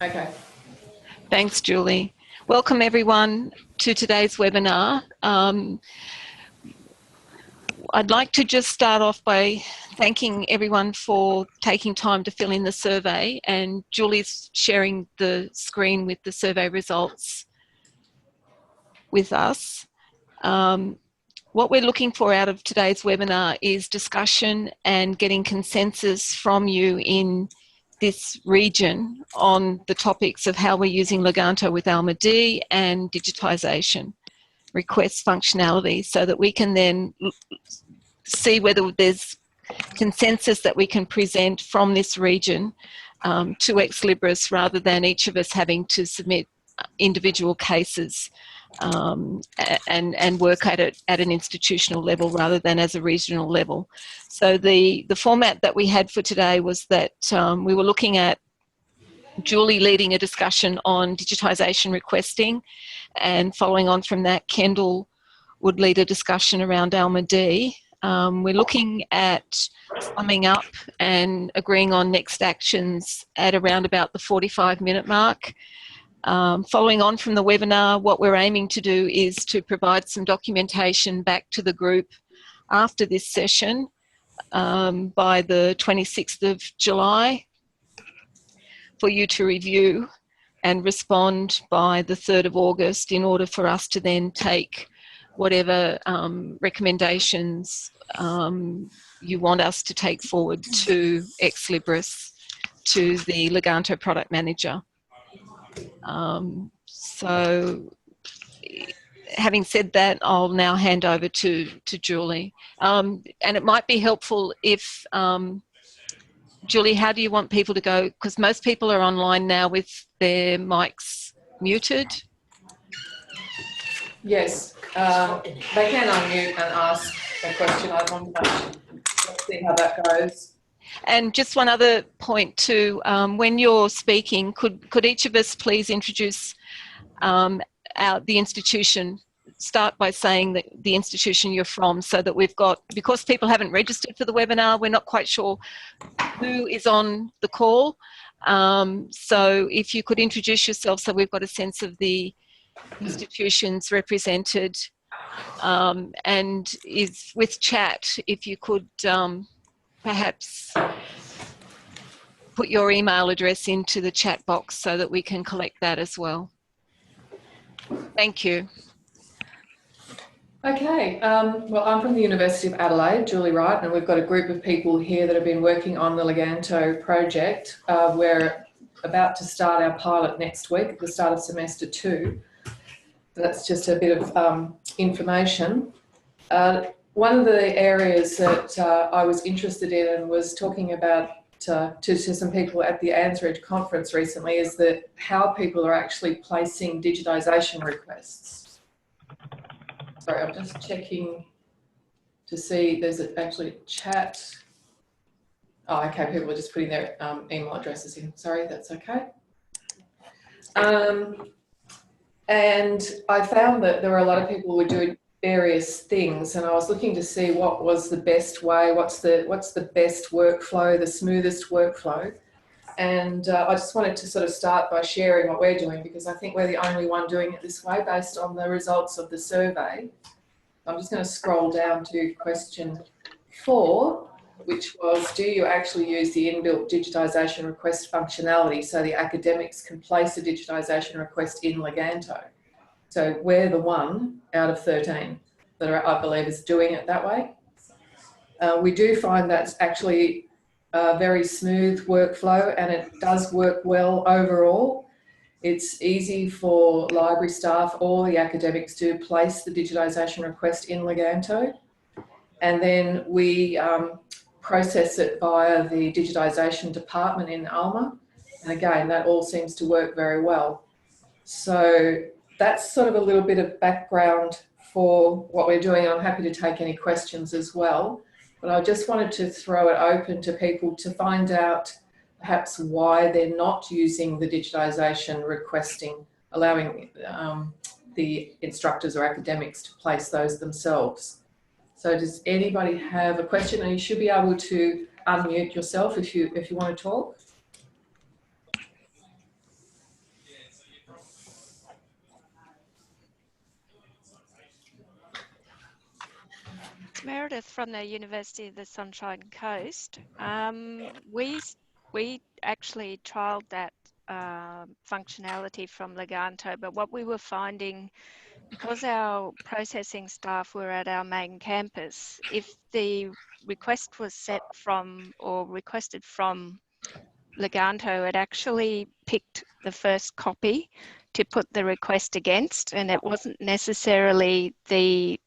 Okay. Thanks, Julie. Welcome everyone to today's webinar. I'd like to just start off by thanking everyone for taking time to fill in the survey, and Julie's sharing the screen with the survey results with us. What we're looking for out of today's webinar is discussion and getting consensus from you in this region on the topics of how we're using Leganto with Alma-D and digitisation request functionality, so that we can then see whether there's consensus that we can present from this region to Ex Libris, rather than each of us having to submit individual cases and work at it at an institutional level rather than as a regional level. So the format that we had for today was that we were looking at Julie leading a discussion on digitisation requesting, and following on from that, Kendall would lead a discussion around Alma-D. We're looking at summing up and agreeing on next actions at around about the 45-minute mark. Following on from the webinar, what we're aiming to do is to provide some documentation back to the group after this session by the 26th of July for you to review and respond by the 3rd of August, in order for us to then take whatever recommendations you want us to take forward to Ex Libris, to the Leganto product manager. So having said that, I'll now hand over to Julie. And it might be helpful if, Julie, how do you want people to go? Because most people are online now with their mics muted. Yes, they can unmute and ask a question. I want to see how that goes. And just one other point too, when you're speaking, could each of us please introduce the institution, start by saying that the institution you're from, so that we've got, because people haven't registered for the webinar, we're not quite sure who is on the call. So if you could introduce yourself so we've got a sense of the institutions represented, and is with chat, if you could perhaps put your email address into the chat box so that we can collect that as well. Thank you. Okay, well, I'm from the University of Adelaide, Julie Wright, and we've got a group of people here that have been working on the Leganto project. We're about to start our pilot next week at the start of semester 2. That's just a bit of information. One of the areas that I was interested in and was talking about to some people at the ANZREG conference recently is that how people are actually placing digitisation requests. Sorry, I'm just checking to see there's actually a chat. Oh, okay, people are just putting their email addresses in. Sorry, that's okay. And I found that there were a lot of people who were doing various things, and I was looking to see what was the best way, what's the best workflow, the smoothest workflow. And I just wanted to sort of start by sharing what we're doing, because I think we're the only one doing it this way based on the results of the survey. I'm just going to scroll down to question 4, which was, do you actually use the inbuilt digitisation request functionality so the academics can place a digitisation request in Leganto? So we're the one out of 13 that are, I believe, is doing it that way. We do find that's actually a very smooth workflow, and it does work well overall. It's easy for library staff or the academics to place the digitisation request in Leganto, and then we process it via the digitisation department in Alma. And again, that all seems to work very well. So that's sort of a little bit of background for what we're doing. I'm happy to take any questions as well, but I just wanted to throw it open to people to find out perhaps why they're not using the digitisation requesting, allowing the instructors or academics to place those themselves. So does anybody have a question? And you should be able to unmute yourself if you want to talk. Meredith from the University of the Sunshine Coast. We actually trialled that functionality from Leganto, but what we were finding, because our processing staff were at our main campus, if the request was set from or requested from Leganto, it actually picked the first copy to put the request against, and it wasn't necessarily the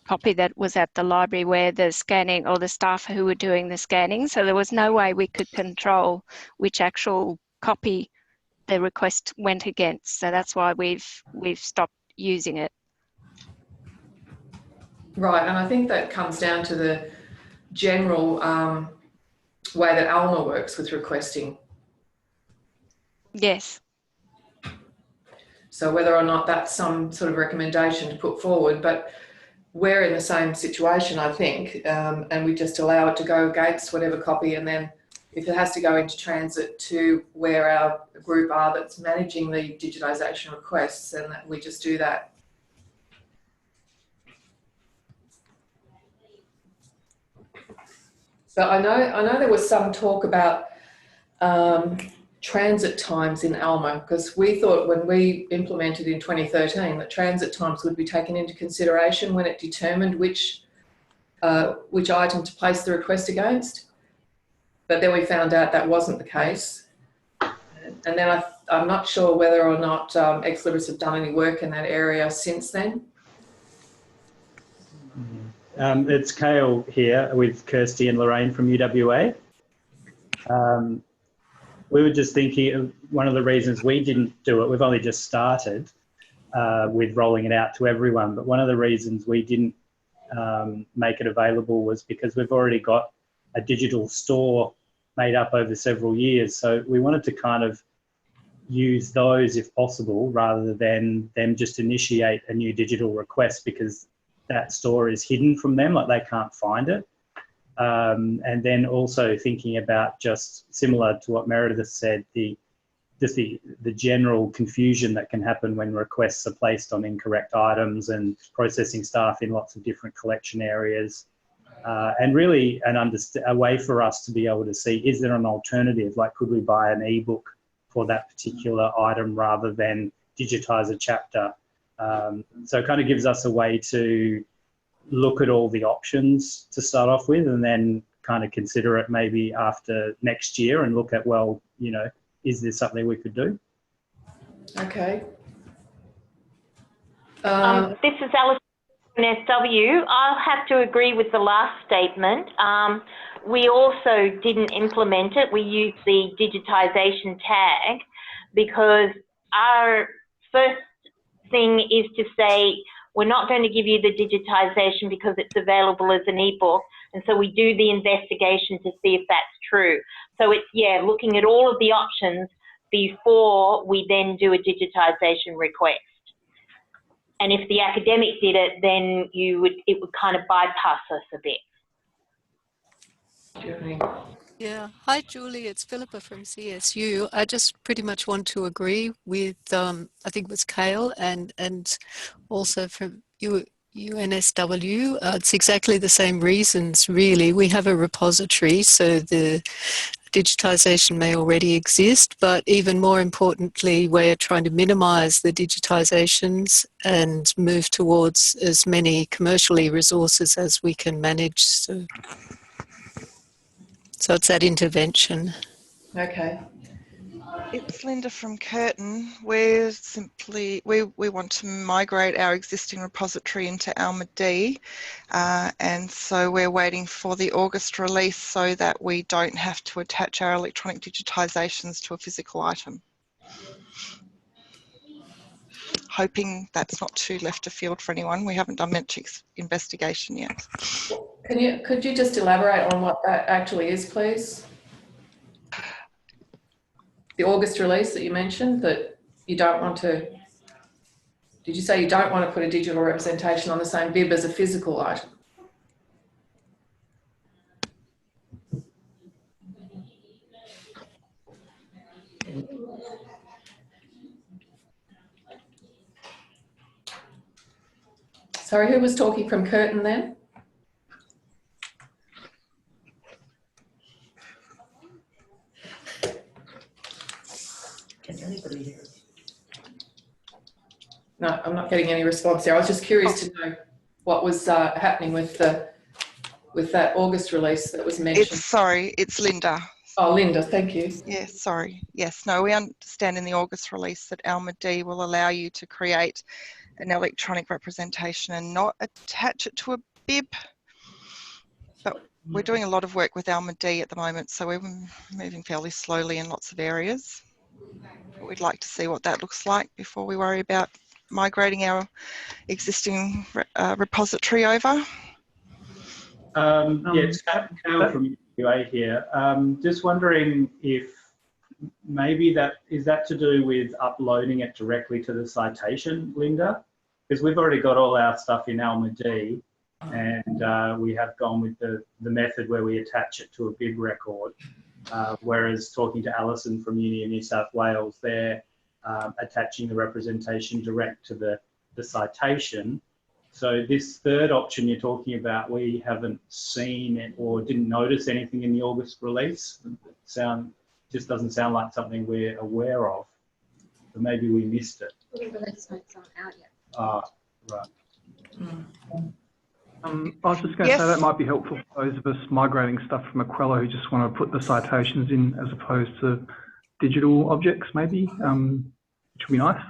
copy that was at the library where the scanning or the staff who were doing the scanning. So there was no way we could control which actual copy the request went against. So that's why we've stopped using it. Right, and I think that comes down to the general way that Alma works with requesting. Yes. So whether or not that's some sort of recommendation to put forward, but we're in the same situation, I think, and we just allow it to go against whatever copy, and then if it has to go into transit to where our group are that's managing the digitisation requests, then we just do that. But I know there was some talk about transit times in Alma, because we thought when we implemented in 2013 that transit times would be taken into consideration when it determined which item to place the request against. But then we found out that wasn't the case. And then I'm not sure whether or not Ex Libris have done any work in that area since then. It's Kale here with Kirsty and Lorraine from UWA. We were just thinking one of the reasons we didn't do it, we've only just started with rolling it out to everyone, but one of the reasons we didn't make it available was because we've already got a digital store made up over several years. So we wanted to kind of use those if possible, rather than them just initiate a new digital request, because that store is hidden from them, like they can't find it. And then also thinking about, just similar to what Meredith said, the general confusion that can happen when requests are placed on incorrect items, and processing staff in lots of different collection areas. And really a way for us to be able to see, is there an alternative? Like, could we buy an ebook for that particular item rather than digitise a chapter? So it kind of gives us a way to look at all the options to start off with, and then kind of consider it maybe after next year and look at, well, you know, is there something we could do? Okay. This is Alice from SW. I'll have to agree with the last statement. We also didn't implement it. We used the digitisation tag because our first thing is to say, we're not going to give you the digitisation because it's available as an ebook. And so we do the investigation to see if that's true. So it's, yeah, looking at all of the options before we then do a digitisation request. And if the academic did it, then it would kind of bypass us a bit. Yeah. Hi, Julie. It's Philippa from CSU. I just pretty much want to agree with, I think it was Kale, and also from UNSW. It's exactly the same reasons, really. We have a repository, so the digitisation may already exist, but even more importantly, we're trying to minimise the digitisations and move towards as many commercially resources as we can manage. So it's that intervention. Okay. It's Linda from Curtin. We're simply, we want to migrate our existing repository into Alma-D, and so we're waiting for the August release so that we don't have to attach our electronic digitisations to a physical item. Hoping that's not too left of field for anyone. We haven't done much investigation yet. Could you just elaborate on what that actually is, please? The August release that you mentioned, that you don't want to, did you say you don't want to put a digital representation on the same bib as a physical item? Sorry, who was talking from Curtin then? No, I'm not getting any response there. I was just curious to know what was happening with that August release that was mentioned. It's Linda. Oh, Linda, thank you. Yes, sorry. Yes, no, we understand in the August release that Alma-D will allow you to create an electronic representation and not attach it to a bib. But we're doing a lot of work with Alma-D at the moment, so we're moving fairly slowly in lots of areas. But we'd like to see what that looks like before we worry about migrating our existing repository over. Yeah, it's Cal from UA here. Just wondering if maybe is that to do with uploading it directly to the citation, Linda? Because we've already got all our stuff in Alma-D, and we have gone with the method where we attach it to a bib record. Whereas talking to Alison from Uni of New South Wales, they're attaching the representation direct to the citation. So this third option you're talking about, we haven't seen it or didn't notice anything in the August release. Just doesn't sound like something we're aware of. So maybe we missed it. The release notes aren't out yet. Ah, right. I was just going to say that might be helpful for those of us migrating stuff from Aquella who just want to put the citations in as opposed to digital objects, maybe, which would be nice.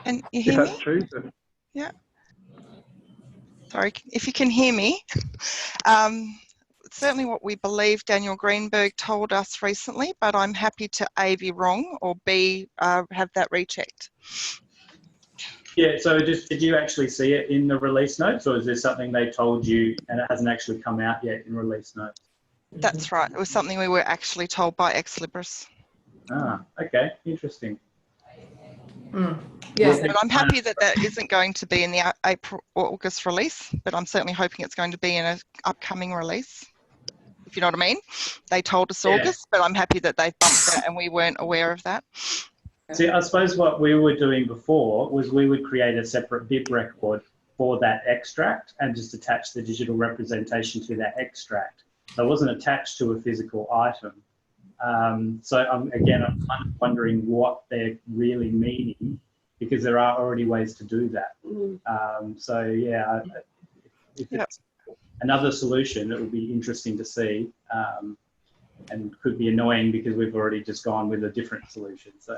And you hear if that's me? true. But... Yeah. Sorry, if you can hear me. Certainly what we believe Daniel Greenberg told us recently, but I'm happy to A, be wrong, or B, have that rechecked. Yeah, so did you actually see it in the release notes, or is this something they told you and it hasn't actually come out yet in release notes? That's right. It was something we were actually told by Ex Libris. Ah, okay, interesting. Yes, but I'm happy that that isn't going to be in the April or August release, but I'm certainly hoping it's going to be in an upcoming release, if you know what I mean. They told us August, but I'm happy that they've bumped that and we weren't aware of that. See, I suppose what we were doing before was we would create a separate bib record for that extract and just attach the digital representation to that extract. So it wasn't attached to a physical item. So I'm kind of wondering what they're really meaning, because there are already ways to do that. So yeah, if it's another solution, it would be interesting to see, and could be annoying because we've already just gone with a different solution. So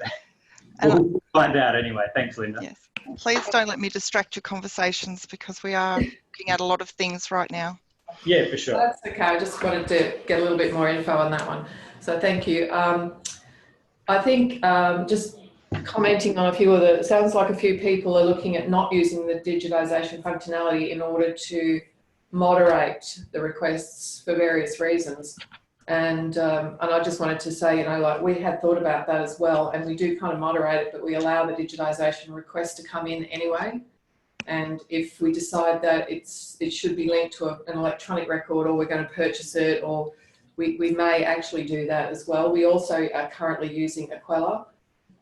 we'll find out anyway. Thanks, Linda. Yes. Please don't let me distract your conversations, because we are looking at a lot of things right now. Yeah, for sure. That's okay. I just wanted to get a little bit more info on that one. So thank you. I think just commenting on a few of it sounds like a few people are looking at not using the digitisation functionality in order to moderate the requests for various reasons. And I just wanted to say, like we had thought about that as well, and we do kind of moderate it, but we allow the digitisation request to come in anyway. And if we decide that it should be linked to an electronic record, or we're going to purchase it, or we may actually do that as well. We also are currently using Aquella.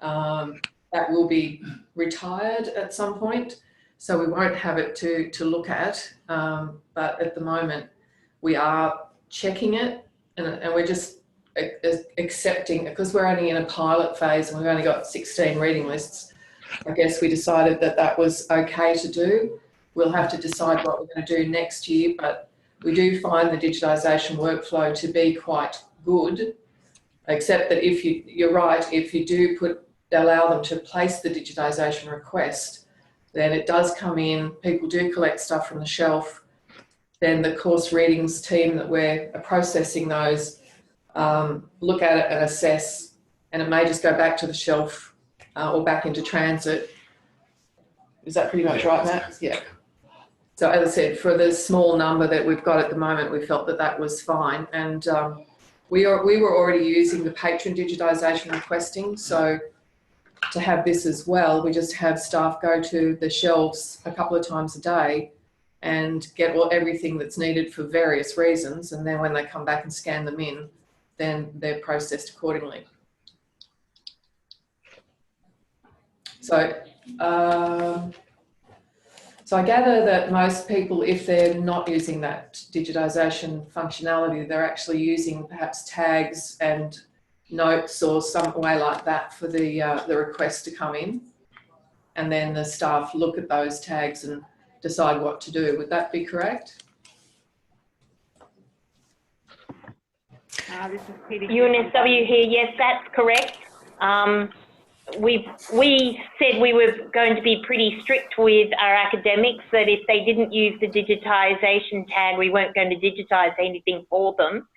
That will be retired at some point, so we won't have it to look at. But at the moment, we are checking it, and we're just accepting, because we're only in a pilot phase and we've only got 16 reading lists. I guess we decided that that was okay to do. We'll have to decide what we're going to do next year, but we do find the digitisation workflow to be quite good, except that if you're right, if you do allow them to place the digitisation request, then it does come in, people do collect stuff from the shelf, then the course readings team that we're processing those look at it and assess, and it may just go back to the shelf or back into transit. Is that pretty much right, Matt? Yeah. So as I said, for the small number that we've got at the moment, we felt that that was fine. And we were already using the patron digitisation requesting. So to have this as well, we just have staff go to the shelves a couple of times a day and get everything that's needed for various reasons. And then when they come back and scan them in, then they're processed accordingly. So, so I gather that most people, if they're not using that digitisation functionality, they're actually using perhaps tags and notes or some way like that for the request to come in, and then the staff look at those tags and decide what to do. Would that be correct? This is Peter. UNSW here. Yes, that's correct. We said we were going to be pretty strict with our academics, that if they didn't use the digitisation tag, we weren't going to digitise anything for them.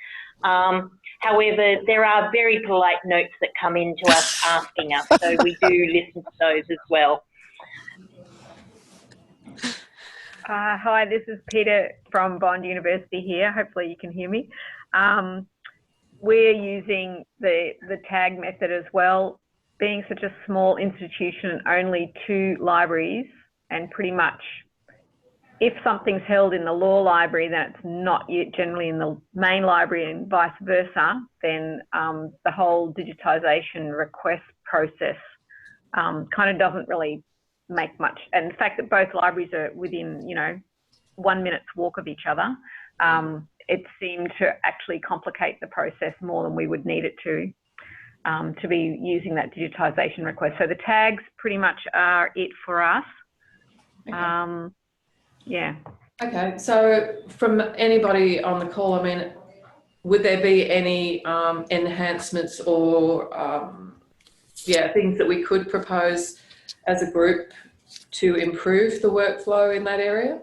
However, there are very polite notes that come in to us asking us, so we do listen to those as well. Hi, this is Peter from Bond University here. Hopefully you can hear me. We're using the tag method as well. Being such a small institution, only 2 libraries, and pretty much if something's held in the law library, then it's not yet generally in the main library and vice versa, then the whole digitisation request process kind of doesn't really make much. And the fact that both libraries are within, 1 minute's walk of each other, it seemed to actually complicate the process more than we would need it to be using that digitisation request. So the tags pretty much are it for us. Okay. Yeah. Okay, so from anybody on the call, I mean, would there be any enhancements or things that we could propose as a group to improve the workflow in that area?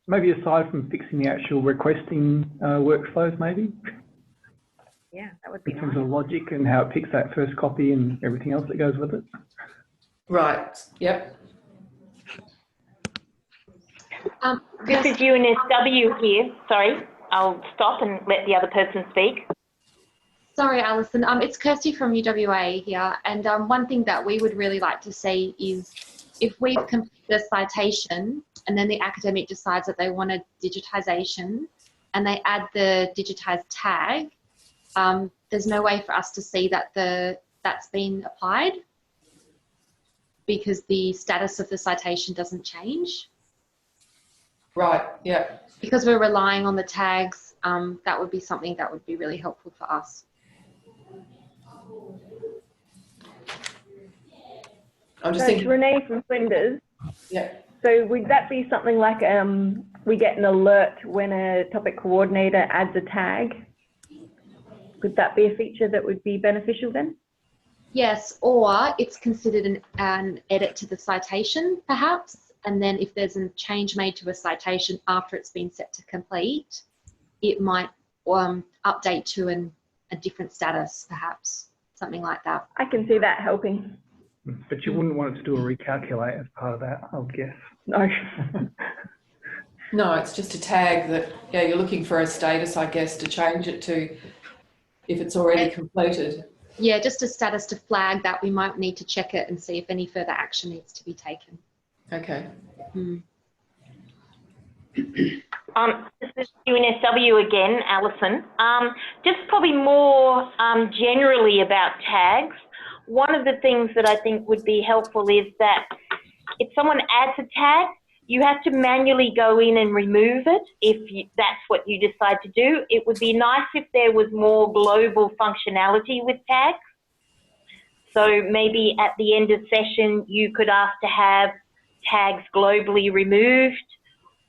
Maybe aside from fixing the actual requesting workflows, maybe? Yeah, that would be in terms nice. of logic and how it picks that first copy and everything else that goes with it. Right, yep. This is UNSW here. Sorry, I'll stop and let the other person speak. Sorry, Alison. It's Kirsty from UWA here. And one thing that we would really like to see is if we've completed a citation and then the academic decides that they want a digitisation and they add the digitised tag, there's no way for us to see that that's been applied because the status of the citation doesn't change. Right, yeah. Because we're relying on the tags, that would be something that would be really helpful for us. I'm just So thinking. Renee from Flinders. Yeah. So would that be something like we get an alert when a topic coordinator adds a tag? Could that be a feature that would be beneficial then? Yes, or it's considered an edit to the citation, perhaps. And then if there's a change made to a citation after it's been set to complete, it might update to a different status, perhaps, something like that. I can see that helping. But you wouldn't want it to do a recalculate as part of that, I would guess. No. No, it's just a tag that, yeah, you're looking for a status, I guess, to change it to if it's already completed. Yeah, just a status to flag that we might need to check it and see if any further action needs to be taken. Okay. This is UNSW again, Alison. Just probably more generally about tags. One of the things that I think would be helpful is that if someone adds a tag, you have to manually go in and remove it if that's what you decide to do. It would be nice if there was more global functionality with tags. So maybe at the end of session, you could ask to have tags globally removed,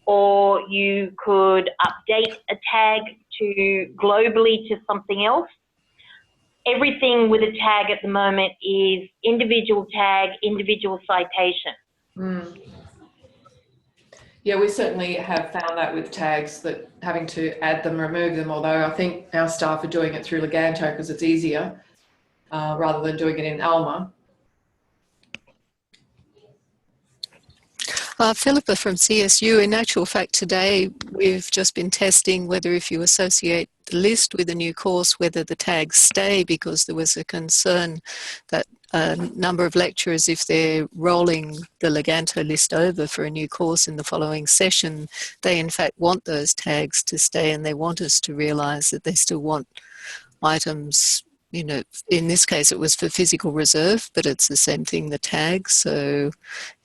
or you could update a tag to globally to something else. Everything with a tag at the moment is individual tag, individual citation. Yeah, we certainly have found that with tags, that having to add them, remove them, although I think our staff are doing it through Leganto because it's easier rather than doing it in Alma. Philippa from CSU, in actual fact today we've just been testing whether if you associate the list with a new course, whether the tags stay, because there was a concern that a number of lecturers, if they're rolling the Leganto list over for a new course in the following session, they in fact want those tags to stay, and they want us to realise that they still want items. You know, in this case it was for physical reserve, but it's the same thing, the tag. So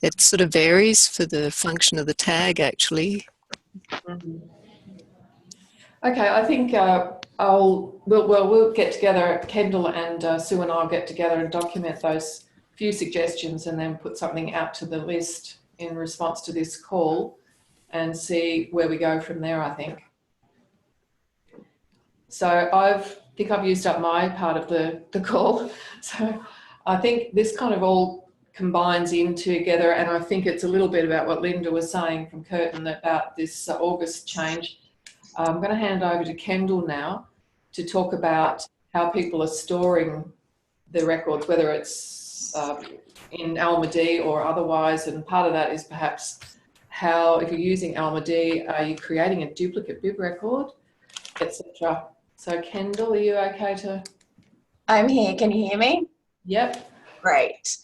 it sort of varies for the function of the tag, actually. Okay, I think we'll get together. Kendall and Sue and I'll get together and document those few suggestions, and then put something out to the list in response to this call, and see where we go from there. I think. So I think I've used up my part of the call. So I think this kind of all combines in together, and I think it's a little bit about what Linda was saying from Curtin about this August change. I'm going to hand over to Kendall now to talk about how people are storing the records, whether it's in Alma-D or otherwise, and part of that is perhaps how, if you're using Alma-D, are you creating a duplicate bib record, etc. So Kendall, are you okay to? I'm here. Can you hear me? Yep. Great.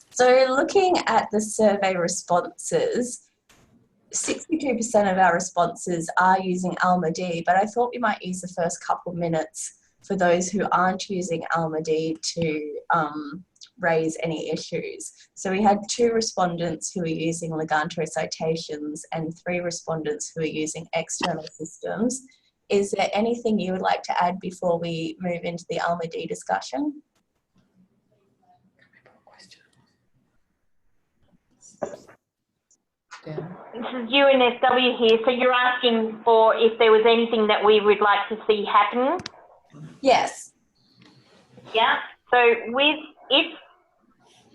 So looking at the survey responses, 62% of our responses are using Alma-D, but I thought we might use the first couple of minutes for those who aren't using Alma-D to raise any issues. So we had 2 respondents who are using Leganto citations and 3 respondents who are using external systems. Is there anything you would like to add before we move into the Alma-D discussion? This is UNSW here. So you're asking for if there was anything that we would like to see happen? Yes. Yeah. So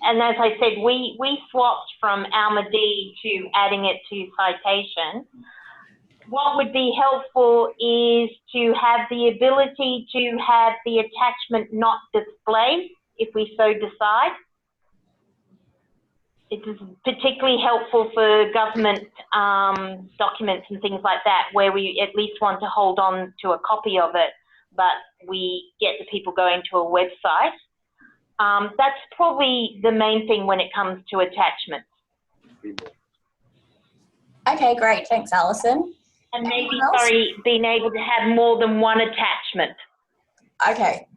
and as I said, we swapped from Alma-D to adding it to citation. What would be helpful is to have the ability to have the attachment not displayed if we so decide. It is particularly helpful for government documents and things like that, where we at least want to hold on to a copy of it, but we get the people going to a website. That's probably the main thing when it comes to attachments. Okay, great. Thanks, Alison. And maybe, sorry, being able to have more than one attachment. Okay.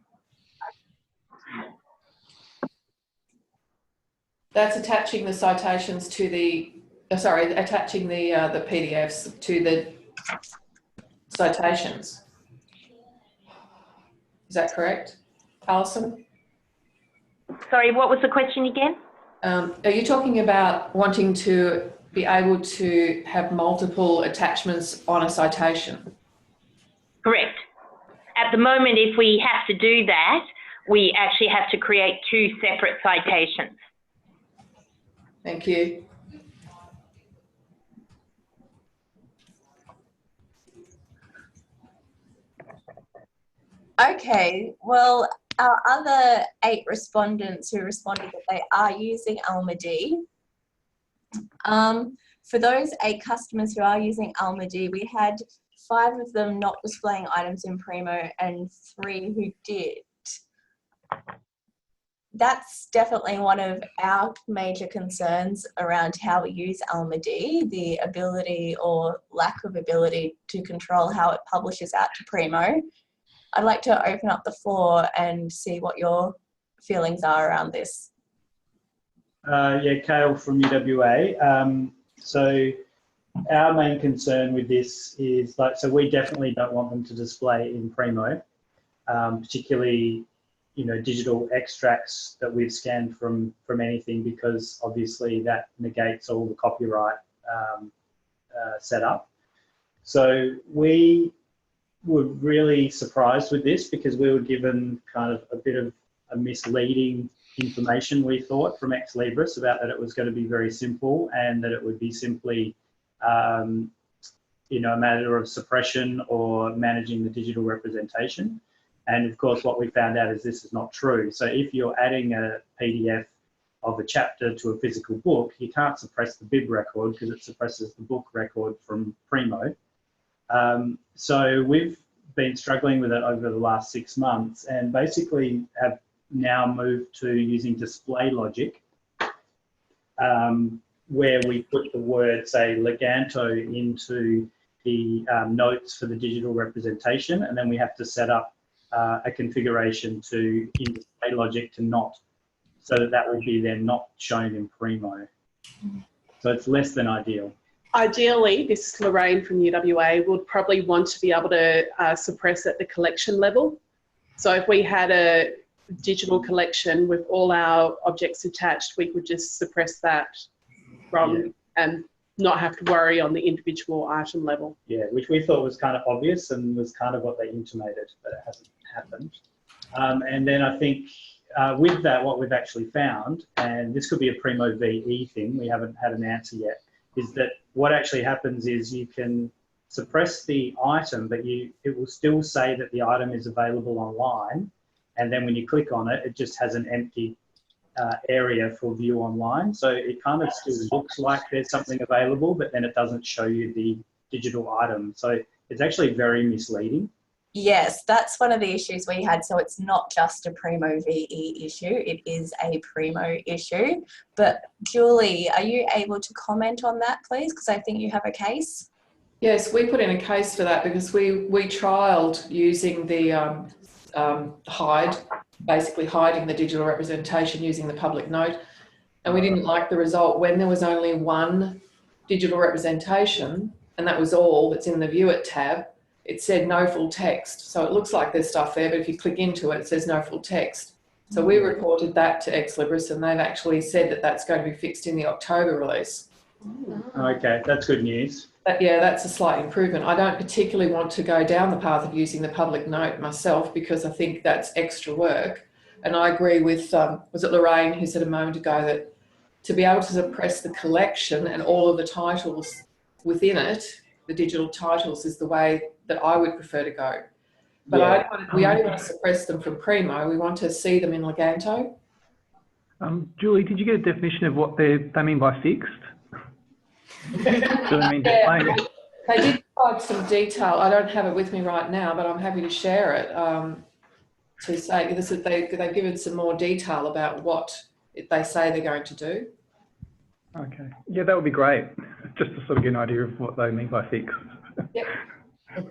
That's attaching the citations to the, attaching the PDFs to the citations. Is that correct, Alison? Sorry, what was the question again? Are you talking about wanting to be able to have multiple attachments on a citation? Correct. At the moment, if we have to do that, we actually have to create 2 separate citations. Thank you. Okay, well, our other 8 respondents who responded that they are using Alma-D. For those 8 customers who are using Alma-D, we had 5 of them not displaying items in Primo and 3 who did. That's definitely one of our major concerns around how we use Alma-D, the ability or lack of ability to control how it publishes out to Primo. I'd like to open up the floor and see what your feelings are around this. Yeah, Kale from UWA. So our main concern with this is so we definitely don't want them to display in Primo, particularly, you know, digital extracts that we've scanned from anything, because obviously that negates all the copyright setup. So we were really surprised with this, because we were given kind of a bit of a misleading information, we thought, from Ex Libris about that it was going to be very simple and that it would be simply, you know, a matter of suppression or managing the digital representation. And of course, what we found out is this is not true. So if you're adding a PDF of a chapter to a physical book, you can't suppress the bib record because it suppresses the book record from Primo. So we've been struggling with it over the last 6 months, and basically have now moved to using display logic, where we put the word, say, Leganto into the notes for the digital representation, and then we have to set up a configuration in display logic to not, so that would be then not shown in Primo. So it's less than ideal. ideally, this is Lorraine from UWA, would probably want to be able to suppress at the collection level. So if we had a digital collection with all our objects attached, we could just suppress that from and not have to worry on the individual item level. Yeah, which we thought was kind of obvious and was kind of what they intimated, but it hasn't happened. And then I think with that, what we've actually found, and this could be a Primo VE thing, we haven't had an answer yet, is that what actually happens is you can suppress the item, but it will still say that the item is available online. And then when you click on it, it just has an empty area for view online. So it kind of still looks like there's something available, but then it doesn't show you the digital item. So it's actually very misleading. Yes, that's one of the issues we had. So it's not just a Primo VE issue, it is a Primo issue. But Julie, are you able to comment on that, please? Because I think you have a case. Yes, we put in a case for that because we trialled using the basically hiding the digital representation using the public note, and we didn't like the result when there was only one digital representation, and that was all that's in the View It tab. It said no full text, so it looks like there's stuff there, but if you click into it, it says no full text. So we reported that to Ex Libris, and they've actually said that that's going to be fixed in the October release. Okay, that's good news. Yeah, that's a slight improvement. I don't particularly want to go down the path of using the public note myself because I think that's extra work. And I agree with, was it Lorraine who said a moment ago that to be able to suppress the collection and all of the titles within it, the digital titles, is the way that I would prefer to go. But we only want to suppress them from Primo. We want to see them in Leganto. Julie, did you get a definition of what they mean by fixed? Do they mean displaying it? They did provide some detail. I don't have it with me right now, but I'm happy to share it to say this. They've given some more detail about what they say they're going to do. Okay. Yeah, that would be great. Just to sort of get an idea of what they mean by fixed. Yep.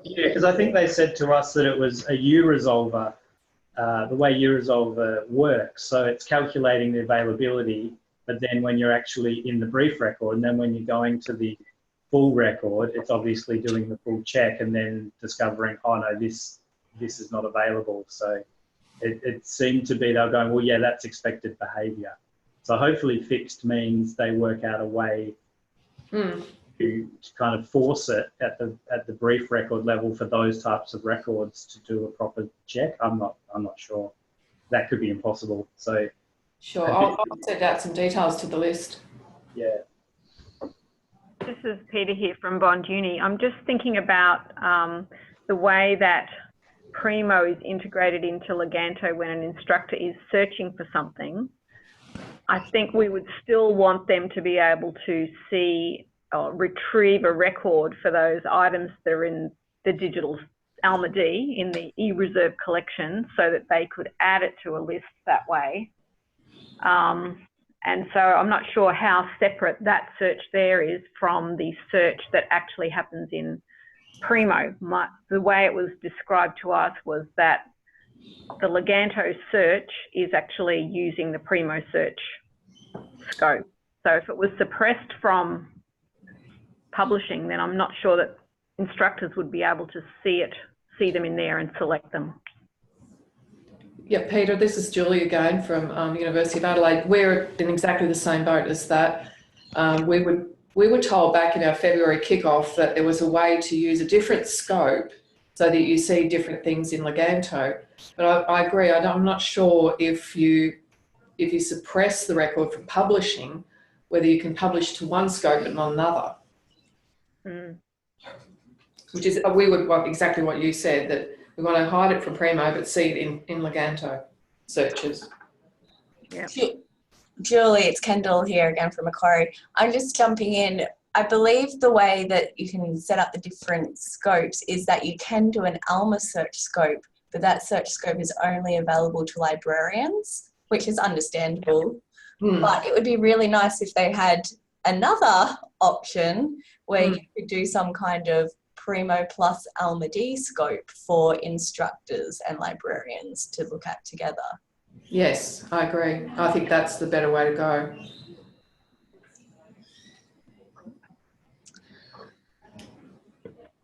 Yeah, because I think they said to us that it was a U-resolver, the way U-resolver works. So it's calculating the availability, but then when you're actually in the brief record, and then when you're going to the full record, it's obviously doing the full check and then discovering, oh no, this is not available. So it seemed to be, they were going, well, yeah, that's expected behavior. So hopefully fixed means they work out a way to kind of force it at the brief record level for those types of records to do a proper check. I'm not sure. That could be impossible. So sure, I'll send out some details to the list. Yeah. This is Peter here from Bond Uni. I'm just thinking about the way that Primo is integrated into Leganto when an instructor is searching for something. I think we would still want them to be able to see or retrieve a record for those items that are in the digital Alma-D in the e-reserve collection so that they could add it to a list that way. And so I'm not sure how separate that search there is from the search that actually happens in Primo. The way it was described to us was that the Leganto search is actually using the Primo search scope. So if it was suppressed from publishing, then I'm not sure that instructors would be able to see them in there and select them. Yeah, Peter, this is Julie again from University of Adelaide. We're in exactly the same boat as that. We were told back in our February kickoff that there was a way to use a different scope so that you see different things in Leganto. But I agree. I'm not sure if you suppress the record from publishing, whether you can publish to one scope but not another. Which is exactly what you said, that we want to hide it from Primo but see it in Leganto searches. Yeah. Julie, it's Kendall here again from Macquarie. I'm just jumping in. I believe the way that you can set up the different scopes is that you can do an Alma search scope, but that search scope is only available to librarians, which is understandable. But it would be really nice if they had another option where you could do some kind of Primo plus Alma-D scope for instructors and librarians to look at together. Yes, I agree. I think that's the better way to go.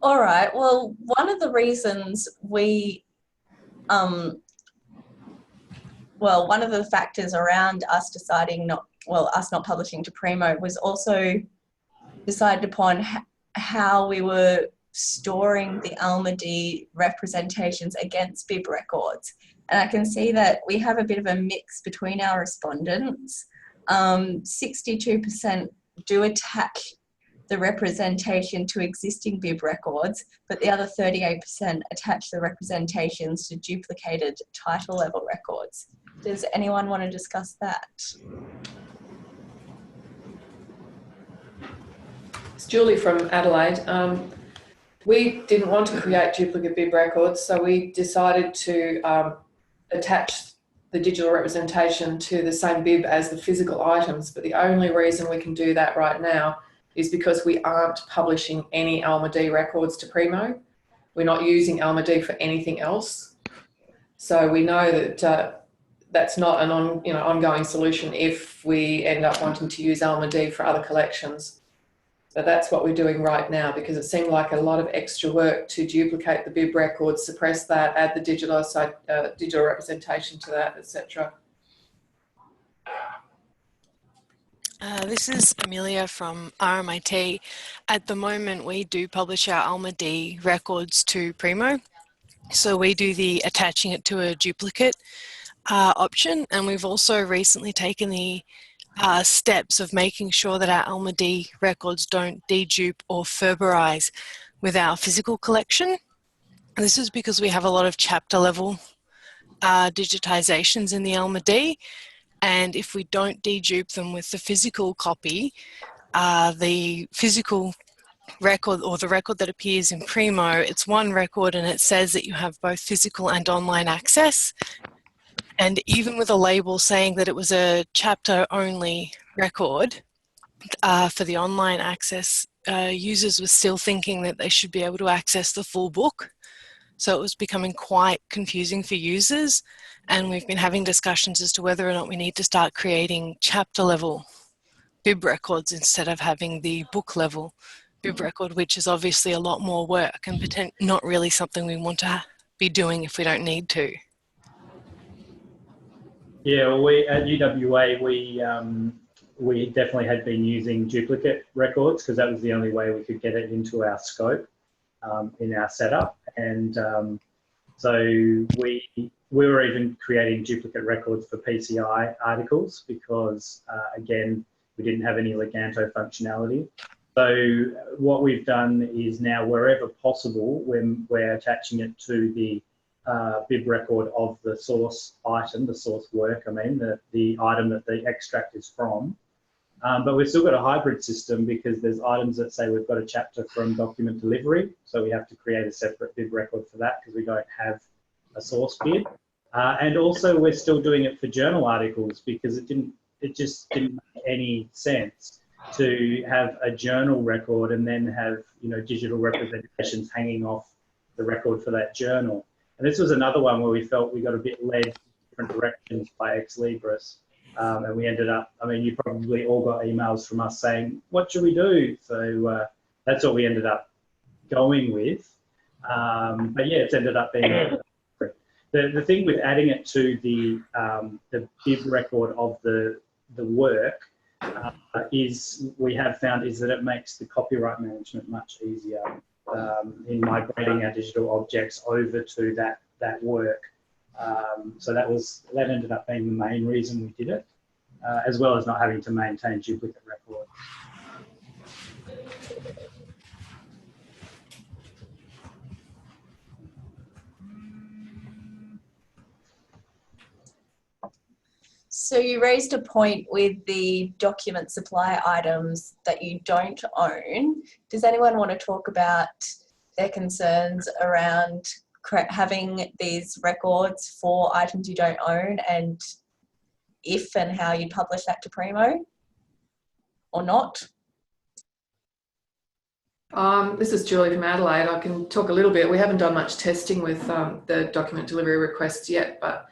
All right. Well, one of the reasons one of the factors around us deciding us not publishing to Primo was also decided upon how we were storing the Alma-D representations against bib records. And I can see that we have a bit of a mix between our respondents. 62% do attach the representation to existing bib records, but the other 38% attach the representations to duplicated title level records. Does anyone want to discuss that? It's Julie from Adelaide. We didn't want to create duplicate bib records, so we decided to attach the digital representation to the same bib as the physical items. But the only reason we can do that right now is because we aren't publishing any Alma-D records to Primo. We're not using Alma-D for anything else. So we know that that's not an ongoing solution if we end up wanting to use Alma-D for other collections. But that's what we're doing right now, because it seemed like a lot of extra work to duplicate the bib records, suppress that, add the digital representation to that, etc. This is Amelia from RMIT. At the moment, we do publish our Alma-D records to Primo. So we do the attaching it to a duplicate option, and we've also recently taken the steps of making sure that our Alma-D records don't dedupe or Ferberize with our physical collection. And this is because we have a lot of chapter level digitizations in the Alma-D, and if we don't dedupe them with the physical copy, the physical record, or the record that appears in Primo, it's one record and it says that you have both physical and online access. And even with a label saying that it was a chapter only record, for the online access, users were still thinking that they should be able to access the full book. So it was becoming quite confusing for users, and we've been having discussions as to whether or not we need to start creating chapter level bib records instead of having the book level bib record, which is obviously a lot more work and not really something we want to be doing if we don't need to. Yeah, well, we at UWA we definitely had been using duplicate records because that was the only way we could get it into our scope in our setup, and so we were even creating duplicate records for PCI articles because again we didn't have any Leganto functionality. So what we've done is now wherever possible when we're attaching it to the bib record of the source item, the source work, the item that the extract is from. But we've still got a hybrid system because there's items that say we've got a chapter from document delivery, so we have to create a separate bib record for that because we don't have a source bib. And also we're still doing it for journal articles because it just didn't make any sense to have a journal record and then have digital representations hanging off the record for that journal. And this was another one where we felt we got a bit led in different directions by Ex Libris. And we ended up, you probably all got emails from us saying, what should we do? So that's what we ended up going with. But yeah, it's ended up being, the thing with adding it to the bib record of the work we have found is that it makes the copyright management much easier in migrating our digital objects over to that work. So that ended up being the main reason we did it, as well as not having to maintain duplicate records. So you raised a point with the document supply items that you don't own. Does anyone want to talk about their concerns around having these records for items you don't own, and if and how you publish that to Primo or not? This is Julie from Adelaide. I can talk a little bit. We haven't done much testing with the document delivery requests yet, but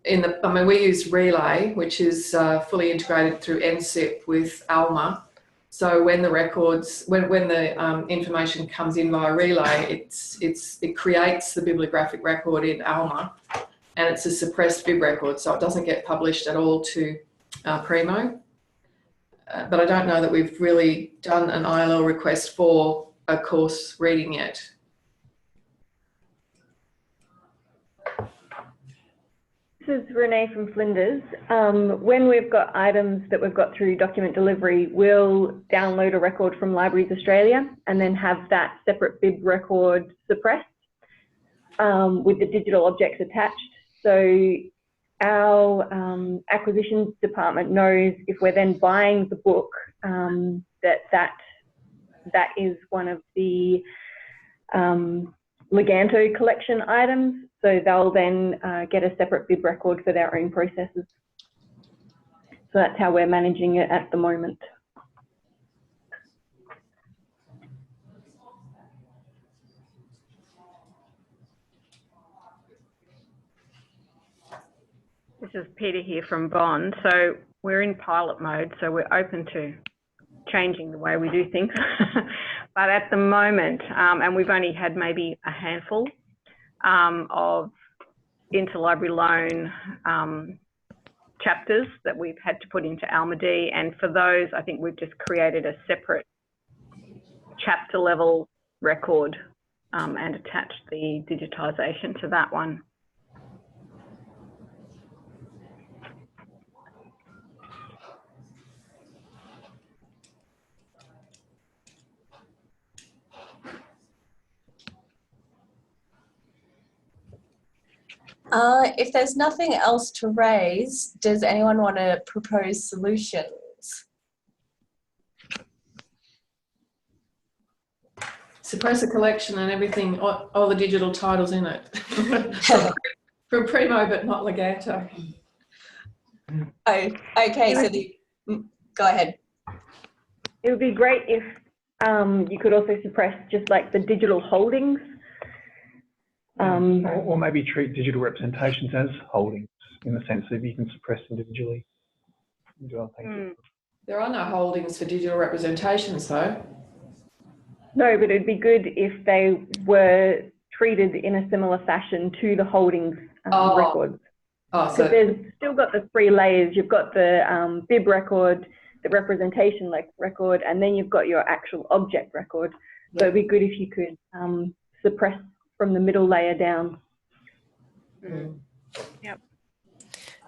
we use Relay, which is fully integrated through NSIP with Alma, So when the records, when the information comes in via relay, it creates the bibliographic record in Alma, and it's a suppressed bib record, so it doesn't get published at all to Primo. But I don't know that we've really done an ILL request for a course reading yet. This is Renee from Flinders. When we've got items that we've got through document delivery, we'll download a record from Libraries Australia and then have that separate bib record suppressed with the digital objects attached. So our acquisitions department knows if we're then buying the book that is one of the Leganto collection items. So they'll then get a separate bib record for their own processes. So that's how we're managing it at the moment. This is Peter here from Bond. So we're in pilot mode, so we're open to changing the way we do things. But at the moment, and we've only had maybe a handful of interlibrary loan chapters that we've had to put into Alma-D, and for those I think we've just created a separate chapter level record and attached the digitisation to that one. If there's nothing else to raise, does anyone want to propose solutions? Suppress a collection and everything, all the digital titles in it. from Primo, but not Leganto. Oh, okay, so go ahead. It would be great if you could also suppress just like the digital holdings. Or maybe treat digital representations as holdings in the sense that you can suppress individually. There are no holdings for digital representations though. No, but it'd be good if they were treated in a similar fashion to the holdings records. Oh, so there's still got the 3 layers. You've got the bib record, the representation record, and then you've got your actual object record. So it'd be good if you could suppress from the middle layer down. Yep.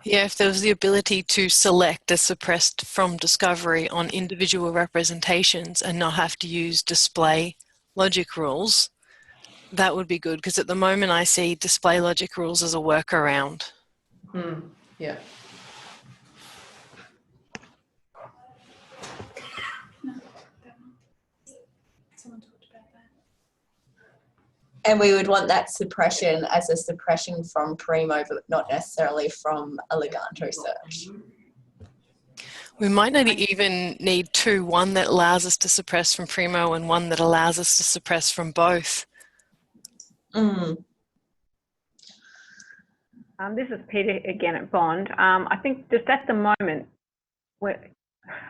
Yeah, if there was the ability to select a suppressed from discovery on individual representations and not have to use display logic rules, that would be good, because at the moment I see display logic rules as a workaround. Yeah. And we would want that suppression as a suppression from Primo, but not necessarily from a Leganto search. We might not even need 2, one that allows us to suppress from Primo and one that allows us to suppress from both. This is Peter again at Bond. I think just at the moment,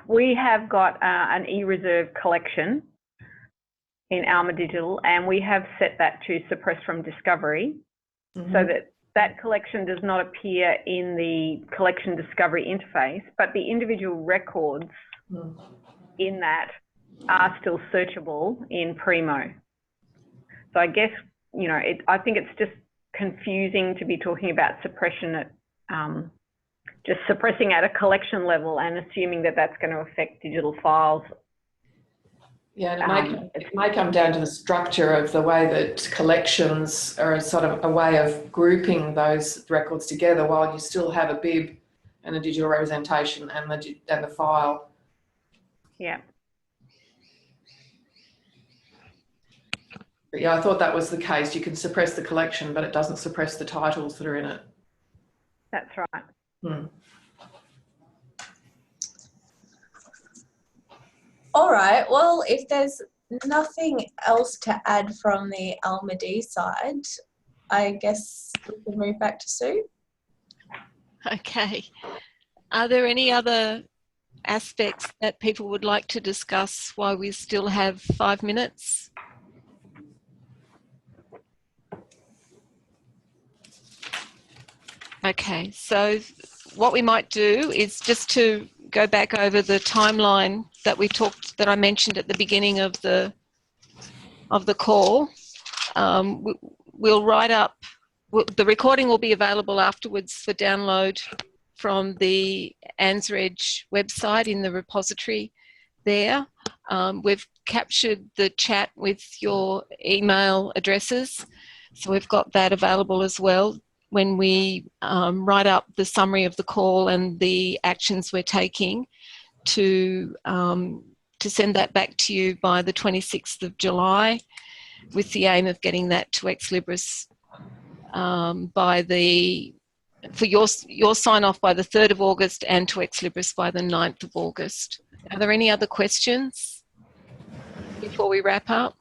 we have got an e-reserve collection in Alma Digital, and we have set that to suppress from discovery, so that collection does not appear in the collection discovery interface, but the individual records in that are still searchable in Primo. So I guess, you know, I think it's just confusing to be talking about suppression at just suppressing at a collection level and assuming that that's going to affect digital files. Yeah, and it may come down to the structure of the way that collections are a sort of a way of grouping those records together while you still have a bib and a digital representation and the file. Yeah. But yeah, I thought that was the case. You can suppress the collection, but it doesn't suppress the titles that are in it. That's right. All right, well, if there's nothing else to add from the Alma-D side, I guess we can move back to Sue. Okay. Are there any other aspects that people would like to discuss while we still have 5 minutes? Okay, so what we might do is just to go back over the timeline that that I mentioned at the beginning of the call. We'll write up, the recording will be available afterwards for download from the ANZREG website in the repository there. We've captured the chat with your email addresses, so we've got that available as well when we write up the summary of the call and the actions we're taking to send that back to you by the 26th of July, with the aim of getting that to Ex Libris for your sign off by the 3rd of August and to Ex Libris by the 9th of August. Are there any other questions before we wrap up?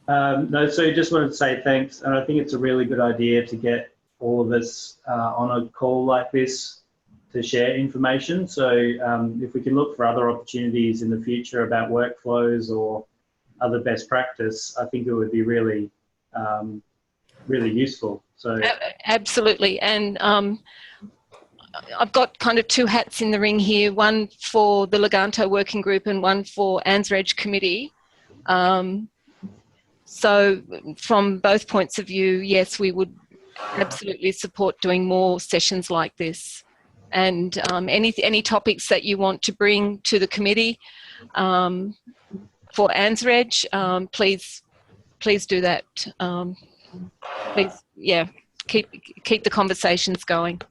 No, so just wanted to say thanks, and I think it's a really good idea to get all of us on a call like this to share information. So if we can look for other opportunities in the future about workflows or other best practice, I think it would be really, really useful. So absolutely, and I've got kind of 2 hats in the ring here, one for the Leganto working group and one for ANZREG committee. So from both points of view, yes, we would absolutely support doing more sessions like this. And any topics that you want to bring to the committee for ANZREG, please do that. Please, yeah, keep the conversations going.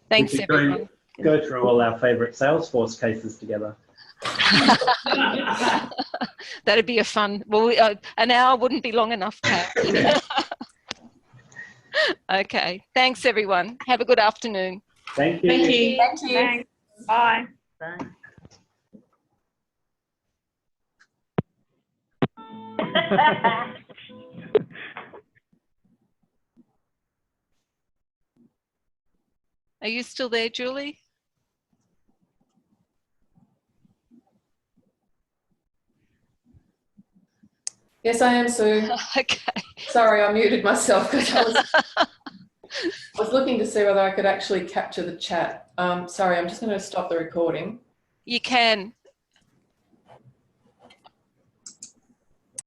Thanks, everyone. Go through all our favourite Salesforce cases together. That'd be a fun. Well, an hour wouldn't be long enough, Pat. Okay. Thanks, everyone. Have a good afternoon. Thank you. Thank you. Thank you. Thanks. Bye. Are you still there, Julie? Yes, I am, Sue. Okay. Sorry, I muted myself because I was looking to see whether I could actually capture the chat. Sorry, I'm just going to stop the recording. You can.